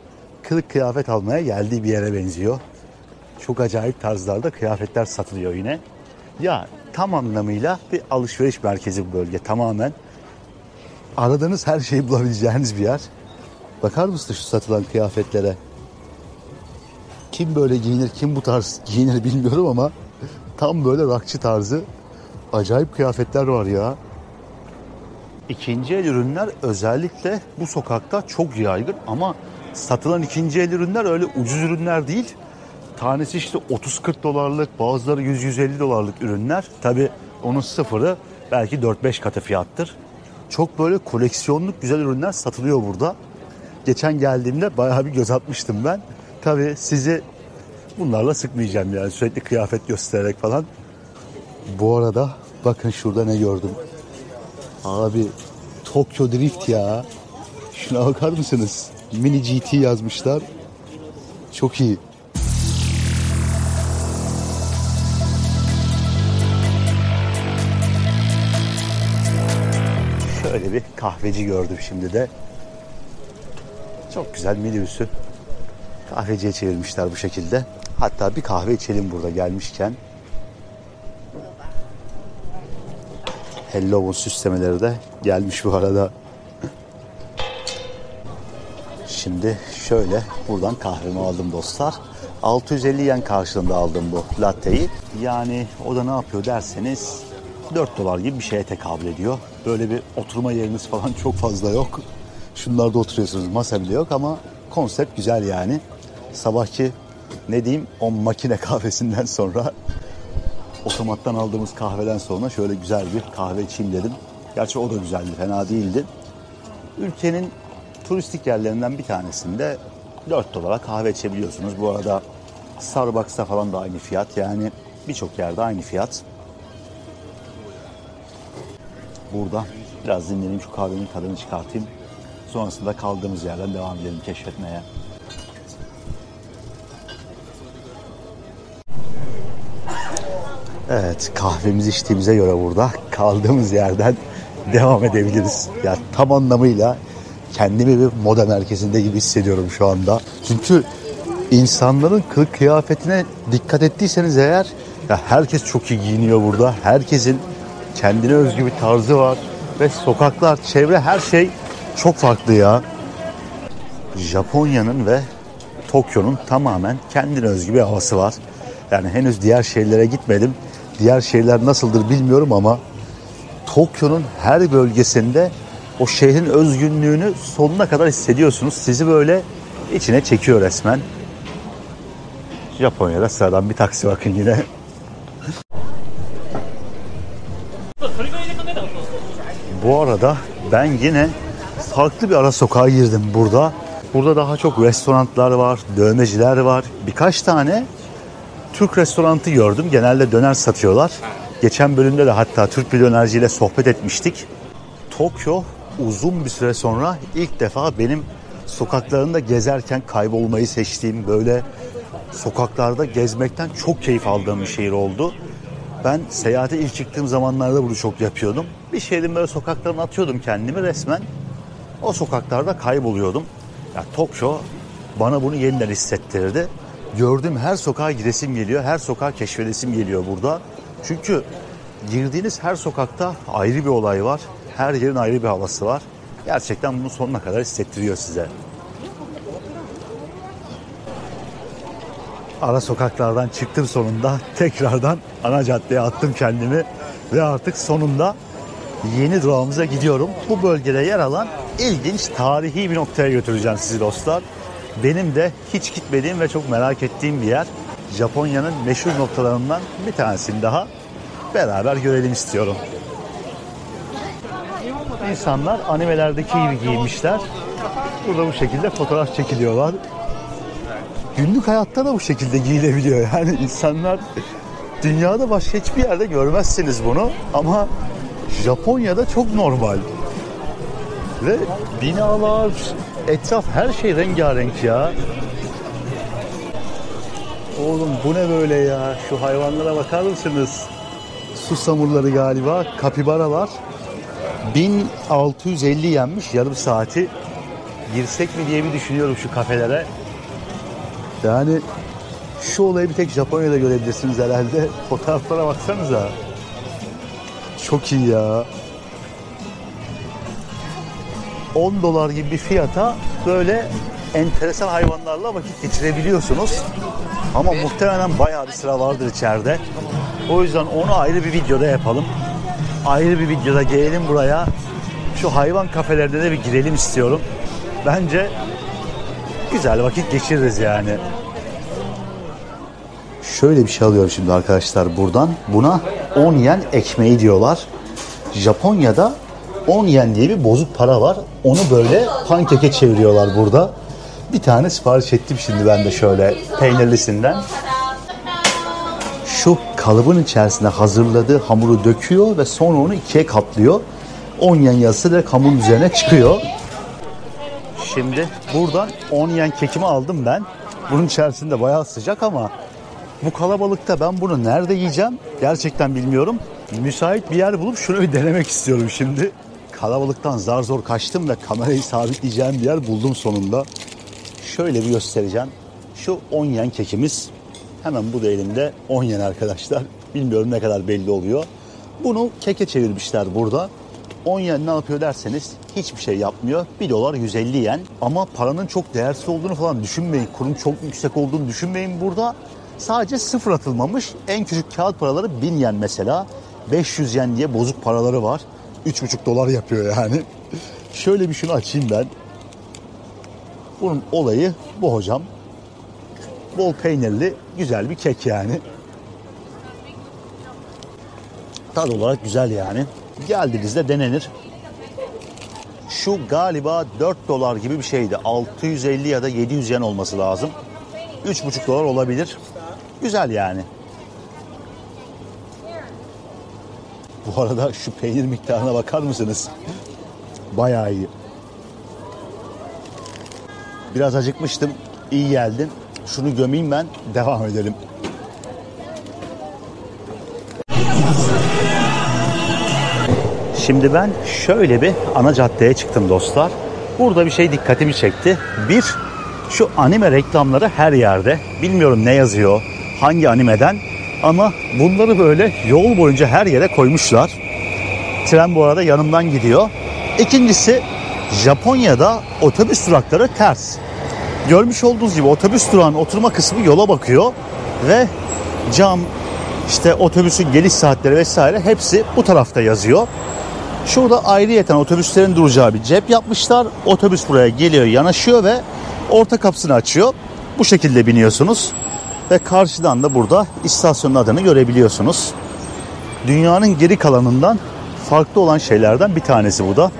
kılık kıyafet almaya geldiği bir yere benziyor. Çok acayip tarzlarda kıyafetler satılıyor yine. Ya tam anlamıyla bir alışveriş merkezi bu bölge tamamen. Aradığınız her şeyi bulabileceğiniz bir yer. Bakar mısınız şu satılan kıyafetlere? Kim böyle giyinir, kim bu tarz giyinir bilmiyorum ama tam böyle rockçı tarzı acayip kıyafetler var ya. İkinci el ürünler özellikle bu sokakta çok yaygın ama satılan ikinci el ürünler öyle ucuz ürünler değil. Tanesi işte 30-40 dolarlık, bazıları 100-150 dolarlık ürünler. Tabii onun sıfırı belki 4-5 katı fiyattır. Çok böyle koleksiyonluk güzel ürünler satılıyor burada. Geçen geldiğimde bayağı bir göz atmıştım ben. Tabii sizi bunlarla sıkmayacağım yani sürekli kıyafet göstererek falan. Bu arada bakın şurada ne gördüm. Abi Tokyo Drift ya. Şuna bakar mısınız? Mini GT yazmışlar. Çok iyi. Şöyle bir kahveci gördüm şimdi de. Çok güzel minibüsü kahveciye çevirmişler bu şekilde. Hatta bir kahve içelim burada gelmişken. Hello'nun süslemeleri de gelmiş bu arada. Şimdi şöyle buradan kahvemi aldım dostlar. 650 yen karşılığında aldım bu latteyi. Yani o da ne yapıyor derseniz 4 dolar gibi bir şeye tekabül ediyor. Böyle bir oturma yeriniz falan çok fazla yok. Şunlarda oturuyorsunuz, masa bile yok ama konsept güzel yani. Sabahki ne diyeyim o makine kahvesinden sonra, otomattan aldığımız kahveden sonra şöyle güzel bir kahve içeyim dedim. Gerçi o da güzeldi, fena değildi. Ülkenin turistik yerlerinden bir tanesinde 4 dolara kahve içebiliyorsunuz. Bu arada Starbucks'ta falan da aynı fiyat. Yani birçok yerde aynı fiyat. Burada biraz dinleneyim, şu kahvenin tadını çıkartayım. Sonrasında kaldığımız yerden devam edelim keşfetmeye. Evet, kahvemizi içtiğimize göre burada kaldığımız yerden devam edebiliriz. Yani tam anlamıyla kendimi bir moda merkezinde gibi hissediyorum şu anda. Çünkü insanların kılık kıyafetine dikkat ettiyseniz eğer, ya herkes çok iyi giyiniyor burada. Herkesin kendine özgü bir tarzı var ve sokaklar, çevre, her şey çok farklı ya. Japonya'nın ve Tokyo'nun tamamen kendine özgü bir havası var. Yani henüz diğer şehirlere gitmedim. Diğer şehirler nasıldır bilmiyorum ama Tokyo'nun her bölgesinde o şehrin özgünlüğünü sonuna kadar hissediyorsunuz. Sizi böyle içine çekiyor resmen. Japonya'da sıradan bir taksi bakın yine. Bu arada ben yine farklı bir ara sokağa girdim burada. Burada daha çok restoranlar var, dövmeciler var. Birkaç tane Türk restoranı gördüm. Genelde döner satıyorlar. Geçen bölümde de hatta Türk bir dönerciyle sohbet etmiştik. Tokyo uzun bir süre sonra ilk defa benim sokaklarında gezerken kaybolmayı seçtiğim, böyle sokaklarda gezmekten çok keyif aldığım bir şehir oldu. Ben seyahate ilk çıktığım zamanlarda bunu çok yapıyordum. Bir şehrin böyle sokaklarına atıyordum kendimi, resmen o sokaklarda kayboluyordum. Ya Tokyo bana bunu yeniden hissettirdi. Gördüğüm her sokağa gidesim geliyor, her sokağa keşfedesim geliyor burada. Çünkü girdiğiniz her sokakta ayrı bir olay var. Her yerin ayrı bir havası var. Gerçekten bunu sonuna kadar hissettiriyor size. Ara sokaklardan çıktım sonunda. Tekrardan ana caddeye attım kendimi. Ve artık sonunda yeni durağımıza gidiyorum. Bu bölgede yer alan ilginç tarihi bir noktaya götüreceğim sizi dostlar. Benim de hiç gitmediğim ve çok merak ettiğim bir yer. Japonya'nın meşhur noktalarından bir tanesini daha beraber görelim istiyorum. İnsanlar animelerdeki gibi giyinmişler. Burada bu şekilde fotoğraf çekiliyorlar. Günlük hayatta da bu şekilde giyilebiliyor. Yani insanlar, dünyada başka hiçbir yerde görmezsiniz bunu ama Japonya'da çok normal. Ve binalar, etraf, her şey rengarenk ya. Oğlum bu ne böyle ya? Şu hayvanlara bakar mısınız? Susamurları galiba, kapibaralar. 1650 yenmiş yarım saati. Girsek mi diye bir düşünüyorum şu kafelere. Yani şu olayı bir tek Japonya'da görebilirsiniz herhalde. Fotoğraflara baksanıza. Çok iyi ya. 10 dolar gibi bir fiyata böyle enteresan hayvanlarla vakit geçirebiliyorsunuz. Ama muhtemelen bayağı bir sıra vardır içeride. O yüzden onu ayrı bir videoda yapalım. Ayrı bir videoda gelelim buraya. Şu hayvan kafelerine de bir girelim istiyorum. Bence güzel vakit geçiririz yani. Şöyle bir şey alıyorum şimdi arkadaşlar buradan. Buna 10 yen ekmeği diyorlar. Japonya'da 10 yen diye bir bozuk para var. Onu böyle pankeke çeviriyorlar burada. Bir tane sipariş ettim şimdi ben de şöyle peynirlisinden. Şu kalıbın içerisine hazırladığı hamuru döküyor ve sonra onu ikiye katlıyor. 10 yen yazısı direkt hamurun üzerine çıkıyor. Şimdi buradan 10 yen kekimi aldım ben. Bunun içerisinde bayağı sıcak ama bu kalabalıkta ben bunu nerede yiyeceğim gerçekten bilmiyorum. Müsait bir yer bulup şunu bir denemek istiyorum şimdi. Kalabalıktan zar zor kaçtım da kamerayı sabitleyeceğim bir yer buldum sonunda. Şöyle bir göstereceğim. Şu 10 yen kekimiz. Hemen bu da elimde 10 yen arkadaşlar. Bilmiyorum ne kadar belli oluyor. Bunu keke çevirmişler burada. 10 yen ne yapıyor derseniz hiçbir şey yapmıyor. 1 dolar 150 yen. Ama paranın çok değersiz olduğunu falan düşünmeyin. Kurun çok yüksek olduğunu düşünmeyin burada. Sadece sıfır atılmamış. En küçük kağıt paraları 1000 yen mesela. 500 yen diye bozuk paraları var. 3,5 dolar yapıyor yani. Şöyle bir şunu açayım ben. Bunun olayı bu hocam. Bol peynirli güzel bir kek yani. Tad olarak güzel yani. Geldiğinizde denenir. Şu galiba 4 dolar gibi bir şeydi. 650 ya da 700 yen olması lazım. 3,5 dolar olabilir. Güzel yani. Bu arada şu peynir miktarına bakar mısınız? Bayağı iyi. Biraz acıkmıştım. İyi geldin. Şunu gömeyim ben. Devam edelim. Şimdi ben şöyle bir ana caddeye çıktım dostlar. Burada bir şey dikkatimi çekti. Bir, şu anime reklamları her yerde. Bilmiyorum ne yazıyor, hangi animeden. Ama bunları böyle yol boyunca her yere koymuşlar. Tren bu arada yanımdan gidiyor. İkincisi, Japonya'da otobüs durakları ters. Görmüş olduğunuz gibi otobüs durağının oturma kısmı yola bakıyor. Ve cam, işte otobüsün geliş saatleri vesaire hepsi bu tarafta yazıyor. Şurada ayrıyeten otobüslerin duracağı bir cep yapmışlar. Otobüs buraya geliyor, yanaşıyor ve orta kapısını açıyor. Bu şekilde biniyorsunuz. Ve karşıdan da burada istasyonun adını görebiliyorsunuz. Dünyanın geri kalanından farklı olan şeylerden bir tanesi bu da.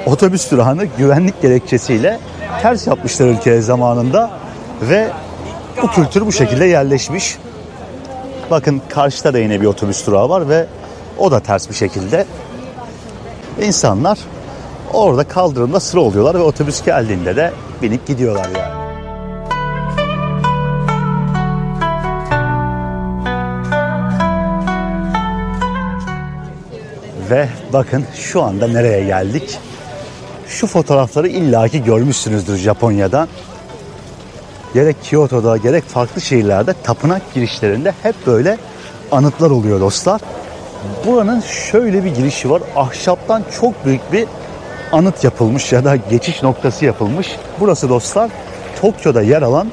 Otobüs durağını güvenlik gerekçesiyle ters yapmışlar ülkeye zamanında ve bu kültür bu şekilde yerleşmiş. Bakın karşıda da yine bir otobüs durağı var ve o da ters bir şekilde. İnsanlar orada kaldırımda sıra oluyorlar ve otobüs geldiğinde de binip gidiyorlar yani. Ve bakın şu anda nereye geldik? Şu fotoğrafları illaki görmüşsünüzdür Japonya'da. Gerek Kyoto'da gerek farklı şehirlerde tapınak girişlerinde hep böyle anıtlar oluyor dostlar. Buranın şöyle bir girişi var. Ahşaptan çok büyük bir anıt yapılmış ya da geçiş noktası yapılmış. Burası dostlar Tokyo'da yer alan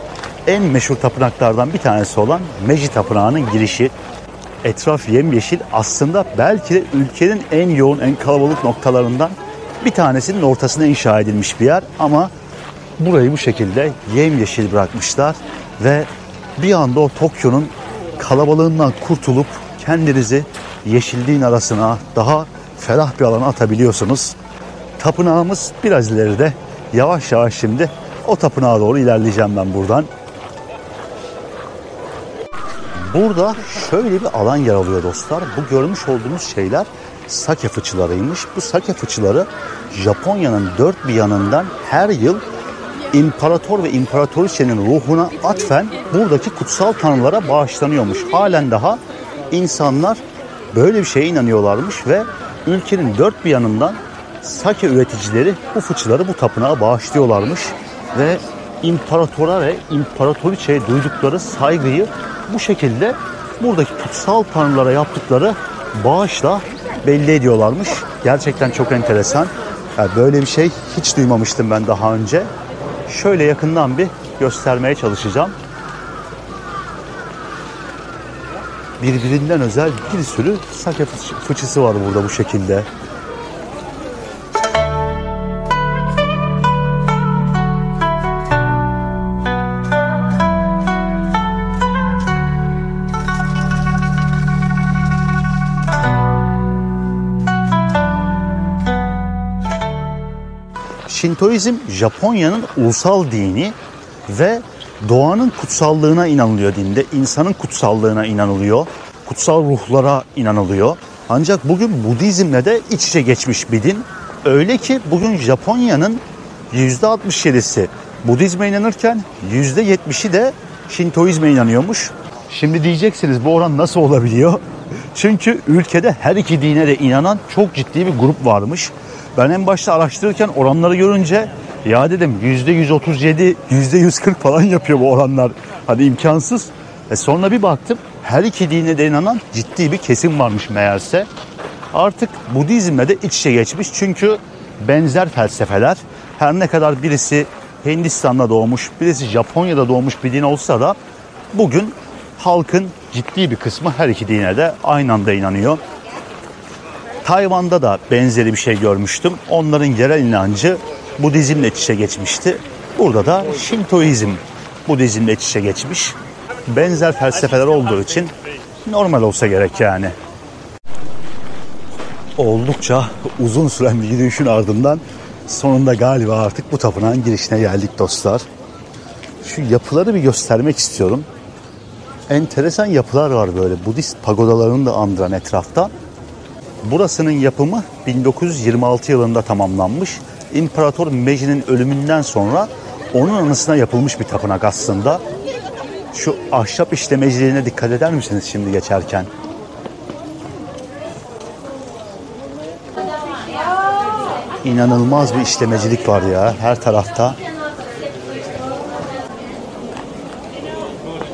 en meşhur tapınaklardan bir tanesi olan Meiji Tapınağı'nın girişi. Etraf yemyeşil, aslında belki de ülkenin en yoğun, en kalabalık noktalarından bir tanesinin ortasına inşa edilmiş bir yer. Ama burayı bu şekilde yemyeşil bırakmışlar ve bir anda o Tokyo'nun kalabalığından kurtulup kendinizi yeşilliğin arasına, daha ferah bir alana atabiliyorsunuz. Tapınağımız biraz ileride. Yavaş yavaş şimdi o tapınağa doğru ilerleyeceğim ben buradan. Burada şöyle bir alan yer alıyor dostlar. Bu görmüş olduğunuz şeyler sake fıçılarıymış. Bu sake fıçıları Japonya'nın dört bir yanından her yıl imparator ve imparatoriçenin ruhuna atfen buradaki kutsal tanrılara bağışlanıyormuş. Halen daha insanlar böyle bir şeye inanıyorlarmış ve ülkenin dört bir yanından sake üreticileri bu fıçıları bu tapınağa bağışlıyorlarmış ve imparatora ve imparatoriçeye duydukları saygıyı bu şekilde buradaki kutsal tanrılara yaptıkları bağışla belli ediyorlarmış. Gerçekten çok enteresan. Yani böyle bir şey hiç duymamıştım ben daha önce. Şöyle yakından bir göstermeye çalışacağım. Birbirinden özel bir sürü sake fıçısı var burada bu şekilde. Şintoizm Japonya'nın ulusal dini ve doğanın kutsallığına inanılıyor dinde. İnsanın kutsallığına inanılıyor. Kutsal ruhlara inanılıyor. Ancak bugün Budizm'le de iç içe geçmiş bir din. Öyle ki bugün Japonya'nın %67'si Budizm'e inanırken %70'i de Şintoizm'e inanıyormuş. Şimdi diyeceksiniz bu oran nasıl olabiliyor? Çünkü ülkede her iki dine de inanan çok ciddi bir grup varmış. Ben en başta araştırırken oranları görünce ya dedim %137, %140 falan yapıyor bu oranlar. Hadi imkansız. Sonra bir baktım her iki dine de inanan ciddi bir kesim varmış meğerse. Artık Budizm'le de iç içe geçmiş. Çünkü benzer felsefeler, her ne kadar birisi Hindistan'da doğmuş, birisi Japonya'da doğmuş bir din olsa da bugün halkın ciddi bir kısmı her iki dine de aynı anda inanıyor. Tayvan'da da benzeri bir şey görmüştüm. Onların yerel inancı Budizm'le iç içe geçmişti. Burada da Şintoizm Budizm'le iç içe geçmiş. Benzer felsefeler olduğu için normal olsa gerek yani. Oldukça uzun süren bir yürüyüşün ardından sonunda galiba artık bu tapınağın girişine geldik dostlar. Şu yapıları bir göstermek istiyorum. Enteresan yapılar var böyle. Budist pagodalarını da andıran etrafta. Burasının yapımı 1926 yılında tamamlanmış. İmparator Meiji'nin ölümünden sonra onun anısına yapılmış bir tapınak aslında. Şu ahşap işlemeciliğine dikkat eder misiniz şimdi geçerken? İnanılmaz bir işlemecilik var ya her tarafta.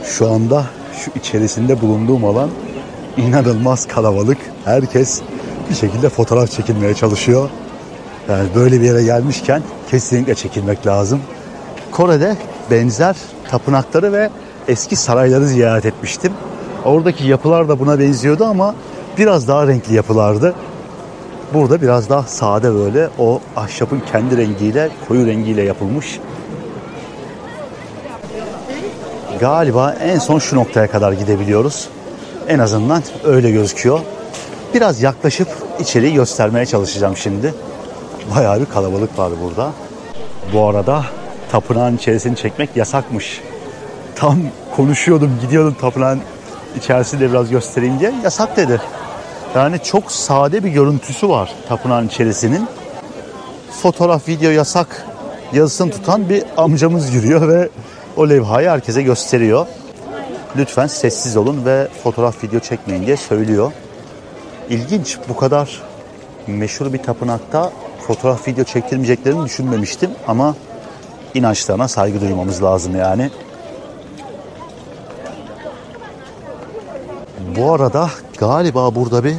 Şu anda şu içerisinde bulunduğum alan inanılmaz kalabalık. Herkes bir şekilde fotoğraf çekilmeye çalışıyor. Yani böyle bir yere gelmişken kesinlikle çekilmek lazım. Kore'de benzer tapınakları ve eski sarayları ziyaret etmiştim. Oradaki yapılar da buna benziyordu ama biraz daha renkli yapılardı. Burada biraz daha sade böyle o ahşabın kendi rengiyle, koyu rengiyle yapılmış. Galiba en son şu noktaya kadar gidebiliyoruz. En azından öyle gözüküyor. Biraz yaklaşıp içeriği göstermeye çalışacağım şimdi. Bayağı bir kalabalık var burada. Bu arada tapınağın içerisini çekmek yasakmış. Tam konuşuyordum, gidiyordum tapınağın içerisini de biraz göstereyim diye. Yasak dedi. Yani çok sade bir görüntüsü var tapınağın içerisinin. Fotoğraf, video yasak yazısını tutan bir amcamız yürüyor ve o levhayı herkese gösteriyor. Lütfen sessiz olun ve fotoğraf, video çekmeyin diye söylüyor. İlginç, bu kadar meşhur bir tapınakta fotoğraf, video çektirmeyeceklerini düşünmemiştim ama inançlarına saygı duymamız lazım yani. Bu arada galiba burada bir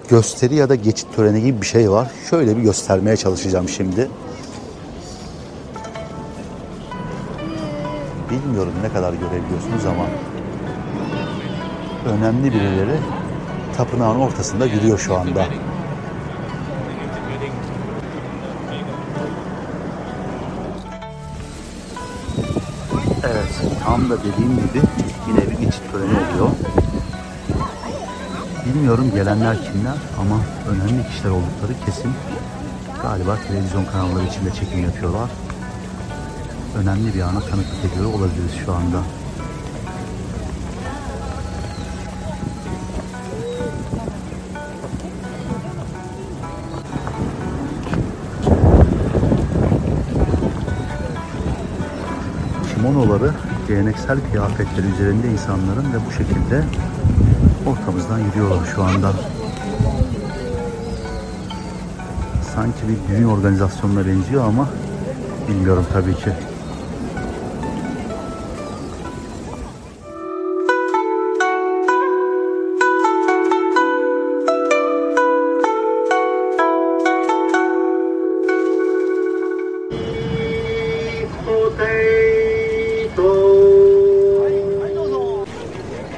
gösteri ya da geçit töreni gibi bir şey var. Şöyle bir göstermeye çalışacağım şimdi. Bilmiyorum ne kadar görebiliyorsunuz ama önemli birileri tapınağın ortasında yürüyor şu anda. Evet, tam da dediğim gibi yine bir geçit töreni oluyor. Bilmiyorum gelenler kimler ama önemli kişiler oldukları kesin. Galiba televizyon kanalları içinde çekim yapıyorlar. Önemli bir ana tanıklık ediyor olabiliriz şu anda. Kimonoları, geleneksel kıyafetler üzerinde insanların ve bu şekilde ortamızdan yürüyorlar şu anda. Sanki bir düğün organizasyonuna benziyor ama bilmiyorum tabii ki.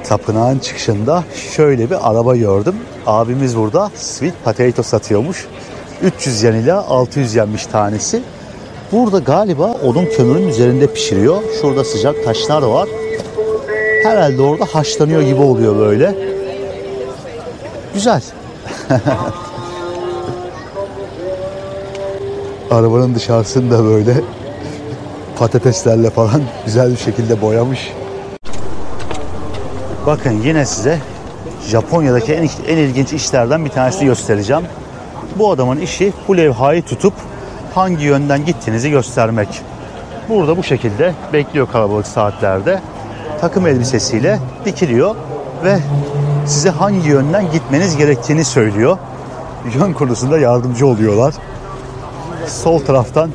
Tapınağın çıkışında şöyle bir araba gördüm. Abimiz burada sweet potato satıyormuş. 300 yen ile 600 yenmiş tanesi. Burada galiba odun kömürün üzerinde pişiriyor. Şurada sıcak taşlar var. Herhalde orada haşlanıyor gibi oluyor böyle. Güzel. Arabanın dışarısını da böyle patateslerle falan güzel bir şekilde boyamış. Bakın yine size Japonya'daki en ilginç işlerden bir tanesini göstereceğim. Bu adamın işi bu levhayı tutup hangi yönden gittiğinizi göstermek. Burada bu şekilde bekliyor kalabalık saatlerde. Takım elbisesiyle dikiliyor ve size hangi yönden gitmeniz gerektiğini söylüyor. Yön konusunda yardımcı oluyorlar. Sol taraftan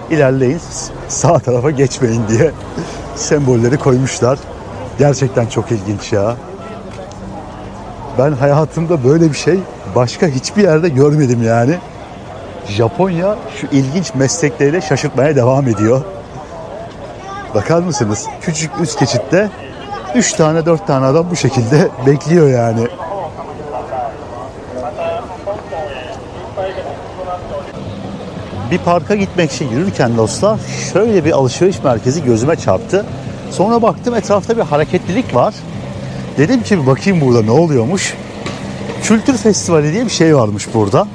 ilerleyin, sağ tarafa geçmeyin diye sembolleri koymuşlar. Gerçekten çok ilginç ya. Ben hayatımda böyle bir şey başka hiçbir yerde görmedim yani. Japonya şu ilginç meslekleriyle şaşırtmaya devam ediyor. Bakar mısınız? Küçük üst geçitte 3 tane 4 tane adam bu şekilde bekliyor yani. Bir parka gitmek için yürürken dostlar şöyle bir alışveriş merkezi gözüme çarptı. Sonra baktım etrafta bir hareketlilik var. Dedim ki bir bakayım burada ne oluyormuş. Kültür Festivali diye bir şey varmış burada.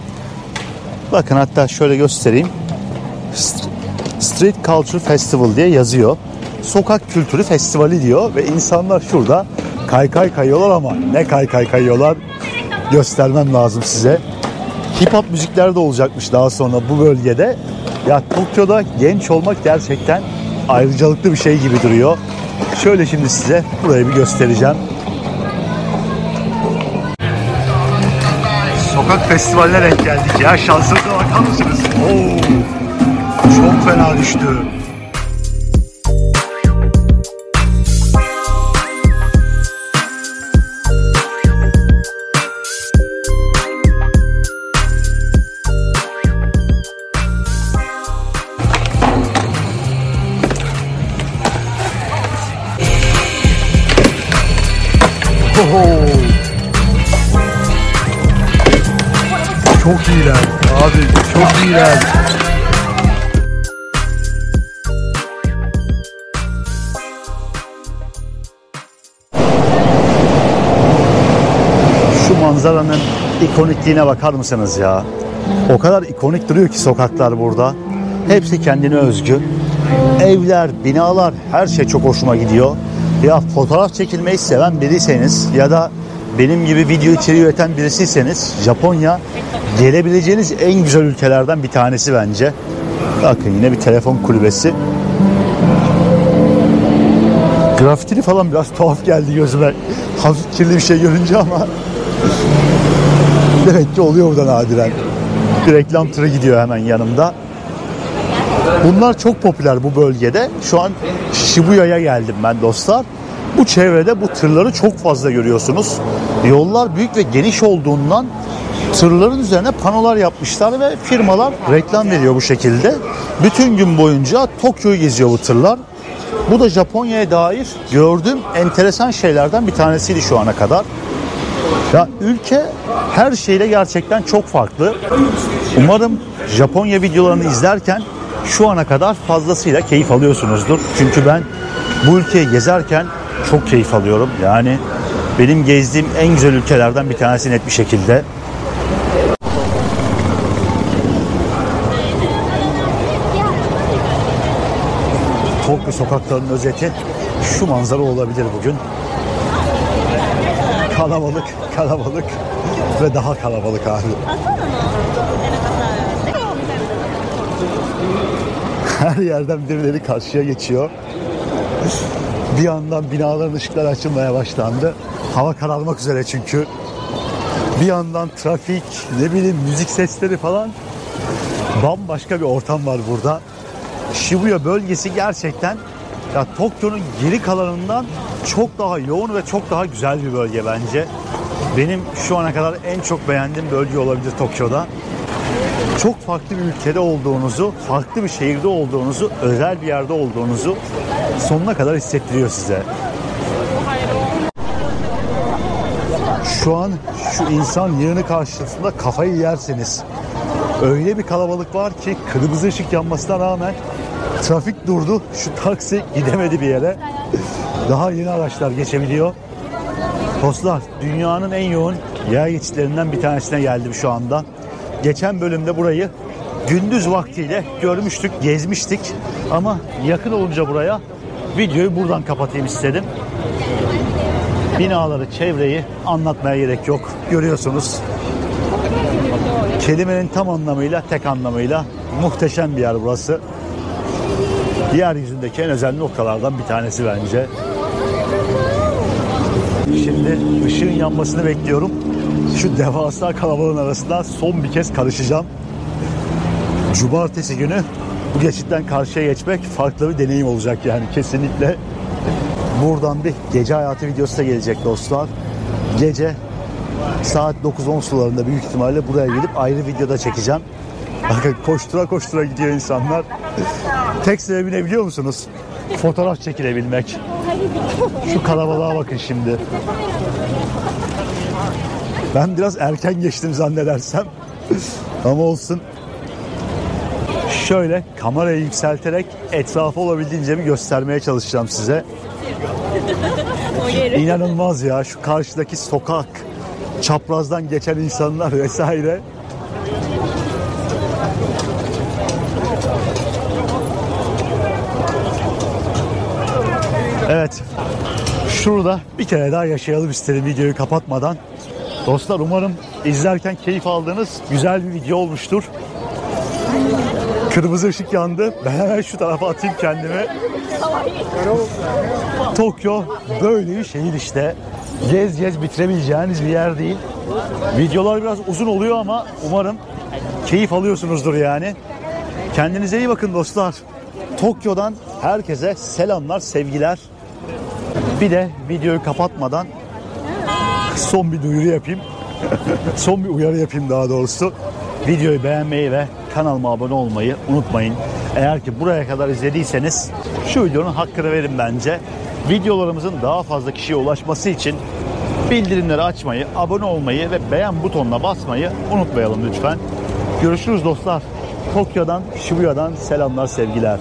Bakın hatta şöyle göstereyim. Street Culture Festival diye yazıyor. Sokak Kültürü Festivali diyor ve insanlar şurada kaykay kayıyorlar ama ne kaykay kayıyorlar göstermem lazım size. Hip hop müzikler de olacakmış daha sonra bu bölgede. Ya Tokyo'da genç olmak gerçekten ayrıcalıklı bir şey gibi duruyor. Şöyle şimdi size burayı bir göstereceğim. Sokak festivaline denk geldik ya. Şansınıza bakar mısınız? Oo, çok fena düştü. Oho. Çok iyiler abi, çok iyiler. Şu manzaranın ikonikliğine bakar mısınız ya? O kadar ikonik duruyor ki sokaklar burada. Hepsi kendine özgü. Evler, binalar, her şey çok hoşuma gidiyor. Ya fotoğraf çekilmeyi seven biriyseniz ya da benim gibi video içeriği üreten birisiyseniz Japonya gelebileceğiniz en güzel ülkelerden bir tanesi bence. Bakın yine bir telefon kulübesi. Grafitili falan biraz tuhaf geldi gözüme. Hafif kirli bir şey görünce ama demek ki oluyor burada nadiren. Bir reklam tırı gidiyor hemen yanımda. Bunlar çok popüler bu bölgede. Şu an Shibuya'ya geldim ben dostlar. Bu çevrede bu tırları çok fazla görüyorsunuz. Yollar büyük ve geniş olduğundan tırların üzerine panolar yapmışlar ve firmalar reklam veriyor bu şekilde. Bütün gün boyunca Tokyo'yu geziyor bu tırlar. Bu da Japonya'ya dair gördüğüm enteresan şeylerden bir tanesiydi şu ana kadar. Ya ülke her şeyle gerçekten çok farklı. Umarım Japonya videolarını izlerken şu ana kadar fazlasıyla keyif alıyorsunuzdur. Çünkü ben bu ülkeyi gezerken çok keyif alıyorum. Yani benim gezdiğim en güzel ülkelerden bir tanesi net bir şekilde. Tokyo sokaklarının özeti şu manzara olabilir bugün. Kalabalık, kalabalık ve daha kalabalık abi. Her yerden birileri karşıya geçiyor. Bir yandan binaların ışıkları açılmaya başlandı. Hava kararmak üzere çünkü. Bir yandan trafik, ne bileyim müzik sesleri falan. Bambaşka bir ortam var burada. Shibuya bölgesi gerçekten ya Tokyo'nun geri kalanından çok daha yoğun ve çok daha güzel bir bölge bence. Benim şu ana kadar en çok beğendiğim bölge olabilir Tokyo'da. Çok farklı bir ülkede olduğunuzu, farklı bir şehirde olduğunuzu, özel bir yerde olduğunuzu sonuna kadar hissettiriyor size. Şu an şu insan yığını karşısında kafayı yersiniz. Öyle bir kalabalık var ki kırmızı ışık yanmasına rağmen trafik durdu. Şu taksi gidemedi bir yere. Daha yeni araçlar geçebiliyor. Dostlar, dünyanın en yoğun yaya geçitlerinden bir tanesine geldim şu anda. Geçen bölümde burayı gündüz vaktiyle görmüştük, gezmiştik. Ama yakın olunca buraya videoyu buradan kapatayım istedim. Binaları, çevreyi anlatmaya gerek yok. Görüyorsunuz. Kelimenin tam anlamıyla, tek anlamıyla muhteşem bir yer burası. Yeryüzündeki en özel noktalardan bir tanesi bence. Şimdi ışığın yanmasını bekliyorum. Şu devasa kalabalığın arasında son bir kez karışacağım. Cumartesi günü bu geçitten karşıya geçmek farklı bir deneyim olacak yani kesinlikle. Buradan bir gece hayatı videosu da gelecek dostlar. Gece saat 9-10 sularında büyük ihtimalle buraya gidip ayrı videoda çekeceğim. Bakın koştura koştura gidiyor insanlar. Tek sebebi ne biliyor musunuz? Fotoğraf çekilebilmek. Şu kalabalığa bakın şimdi. Ben biraz erken geçtim zannedersem. Ama olsun. Şöyle kamerayı yükselterek etrafı olabildiğince bir göstermeye çalışacağım size. İnanılmaz ya, şu karşıdaki sokak, çaprazdan geçen insanlar vesaire. Evet, şurada bir kere daha yaşayalım istedim videoyu kapatmadan. Dostlar, umarım izlerken keyif aldığınız güzel bir video olmuştur. Kırmızı ışık yandı. Ben hemen şu tarafa atayım kendimi. Tokyo böyle bir şehir işte. Gez gez bitirebileceğiniz bir yer değil. Videolar biraz uzun oluyor ama umarım keyif alıyorsunuzdur yani. Kendinize iyi bakın dostlar. Tokyo'dan herkese selamlar, sevgiler. Bir de videoyu kapatmadan son bir duyuru yapayım. Son bir uyarı yapayım daha doğrusu. Videoyu beğenmeyi ve kanalıma abone olmayı unutmayın. Eğer ki buraya kadar izlediyseniz şu videonun hakkını verin bence. Videolarımızın daha fazla kişiye ulaşması için bildirimleri açmayı, abone olmayı ve beğen butonuna basmayı unutmayalım lütfen. Görüşürüz dostlar. Tokyo'dan, Shibuya'dan selamlar, sevgiler.